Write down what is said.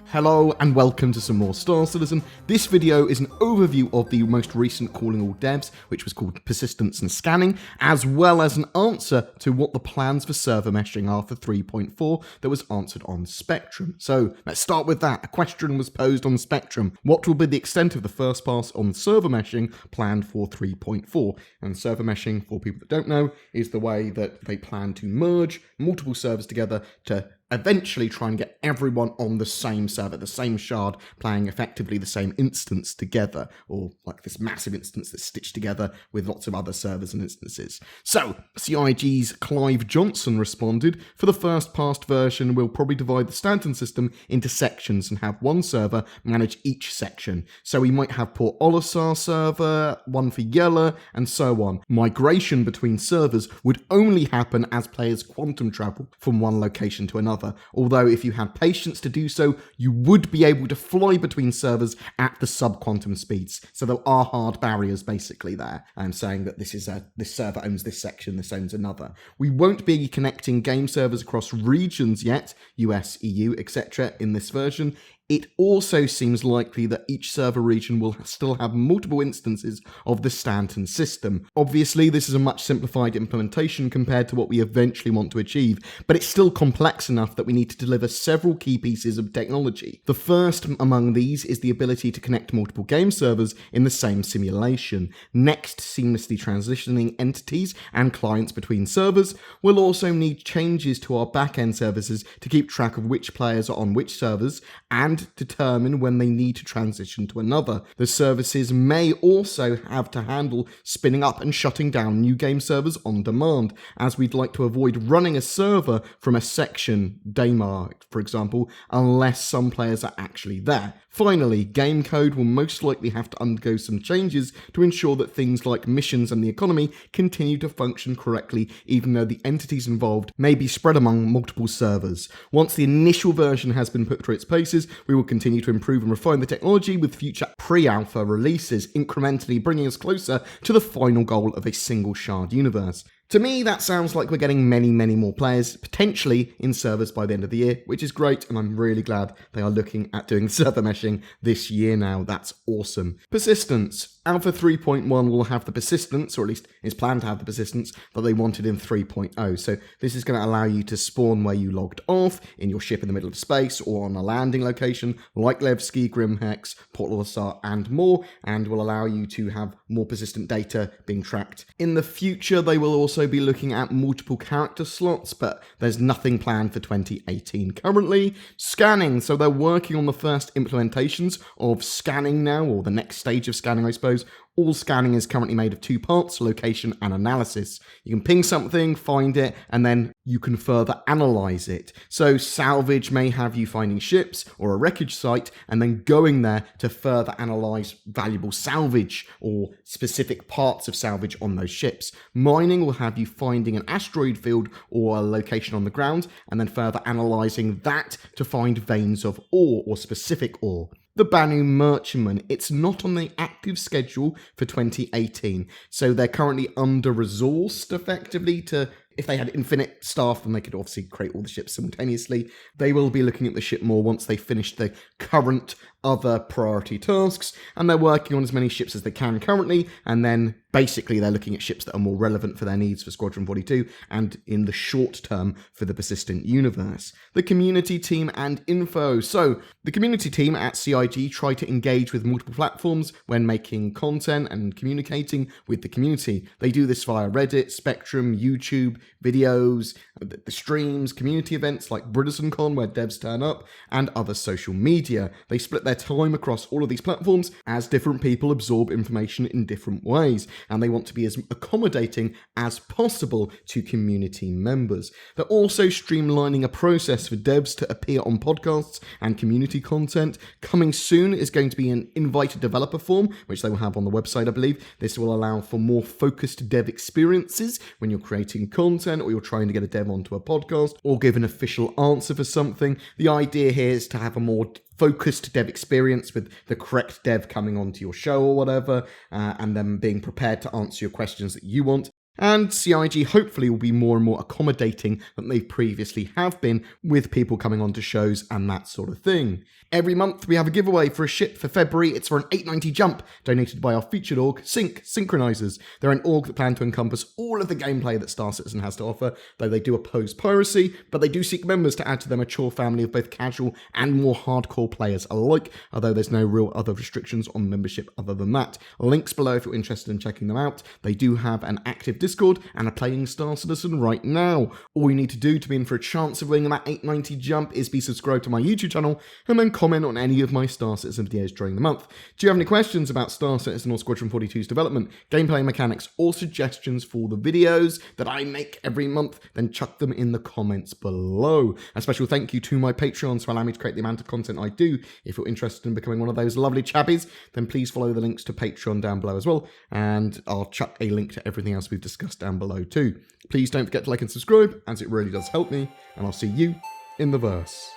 Hello and welcome to some more Star Citizen. This video is an overview of the most recent Calling All Devs, which was called Persistence and Scanning, as well as an answer to what the plans for server meshing are for 3.4 that was answered on Spectrum. So let's start with that. A question was posed on Spectrum. What will be the extent of the first pass on server meshing planned for 3.4? And server meshing, for people that don't know, is the way that they plan to merge multiple servers together to eventually try and get everyone on the same server, the same shard, playing effectively the same instance together, or like this massive instance that's stitched together with lots of other servers and instances. So, CIG's Clive Johnson responded, for the first past version, we'll probably divide the Stanton system into sections and have one server manage each section. So we might have Port Olisar server, one for Yella, and so on. Migration between servers would only happen as players quantum travel from one location to another. Although if you had patience to do so, you would be able to fly between servers at the sub-quantum speeds. So there are hard barriers basically there. I'm saying that this server owns this section, this owns another. We won't be connecting game servers across regions yet, US, EU, etc. in this version. It also seems likely that each server region will still have multiple instances of the Stanton system. Obviously, this is a much simplified implementation compared to what we eventually want to achieve, but it's still complex enough that we need to deliver several key pieces of technology. The first among these is the ability to connect multiple game servers in the same simulation. Next, seamlessly transitioning entities and clients between servers. We'll also need changes to our backend services to keep track of which players are on which servers and determine when they need to transition to another. The services may also have to handle spinning up and shutting down new game servers on demand, as we'd like to avoid running a server from a section, Daymar, for example, unless some players are actually there. Finally, game code will most likely have to undergo some changes to ensure that things like missions and the economy continue to function correctly, even though the entities involved may be spread among multiple servers. Once the initial version has been put through its paces, we will continue to improve and refine the technology with future pre-alpha releases, incrementally bringing us closer to the final goal of a single shard universe. To me, that sounds like we're getting many more players, potentially in servers by the end of the year, which is great, and I'm really glad they are looking at doing server meshing this year now. That's awesome. Persistence. Alpha 3.1 will have the persistence, or at least is planned to have the persistence, that they wanted in 3.0. So this is going to allow you to spawn where you logged off, in your ship in the middle of space, or on a landing location, like Levski, Grimhex, Port Olisar, and more, and will allow you to have more persistent data being tracked. In the future, they will also be looking at multiple character slots, but there's nothing planned for 2018 currently. Scanning, so they're working on the first implementations of scanning now, or the next stage of scanning, I suppose. All scanning is currently made of two parts, location and analysis. You can ping something, find it, and then you can further analyze it. So salvage may have you finding ships or a wreckage site and then going there to further analyze valuable salvage or specific parts of salvage on those ships. Mining will have you finding an asteroid field or a location on the ground and then further analyzing that to find veins of ore or specific ore. The Banu Merchantman, it's not on the active schedule for 2018, so they're currently under-resourced effectively to, if they had infinite staff, then they could obviously create all the ships simultaneously. They will be looking at the ship more once they finish the current other priority tasks, and they're working on as many ships as they can currently, and then basically they're looking at ships that are more relevant for their needs for Squadron 42, and in the short term for the persistent universe. The community team and info. So, the community team at CIG try to engage with multiple platforms when making content and communicating with the community. They do this via Reddit, Spectrum, YouTube, videos, the streams, community events like BritisonCon where devs turn up, and other social media. They split their time across all of these platforms as different people absorb information in different ways, and they want to be as accommodating as possible to community members. They're also streamlining a process for devs to appear on podcasts and community content. Coming soon is going to be an invited developer form, which they will have on the website, I believe. This will allow for more focused dev experiences when you're creating content or you're trying to get a dev onto a podcast or give an official answer for something. The idea here is to have a more focused dev experience with the correct dev coming onto your show or whatever, and them being prepared to answer your questions that you want. And CIG hopefully will be more and more accommodating than they previously have been, with people coming on to shows and that sort of thing. Every month we have a giveaway for a ship for February. It's for an 890 jump, donated by our featured org, Synchronizers. They're an org that plan to encompass all of the gameplay that Star Citizen has to offer, though they do oppose piracy, but they do seek members to add to their mature family of both casual and more hardcore players alike, although there's no real other restrictions on membership other than that. Links below if you're interested in checking them out. They do have an active Discord and are playing Star Citizen right now. All you need to do to be in for a chance of winning that 890 jump is be subscribed to my YouTube channel and then comment on any of my Star Citizen videos during the month. Do you have any questions about Star Citizen or Squadron 42's development, gameplay mechanics, or suggestions for the videos that I make every month? Then chuck them in the comments below. A special thank you to my Patreons for allowing me to create the amount of content I do. If you're interested in becoming one of those lovely chappies, then please follow the links to Patreon down below as well, and I'll chuck a link to everything else we've discussed down below too. Please don't forget to like and subscribe, as it really does help me, and I'll see you in the verse.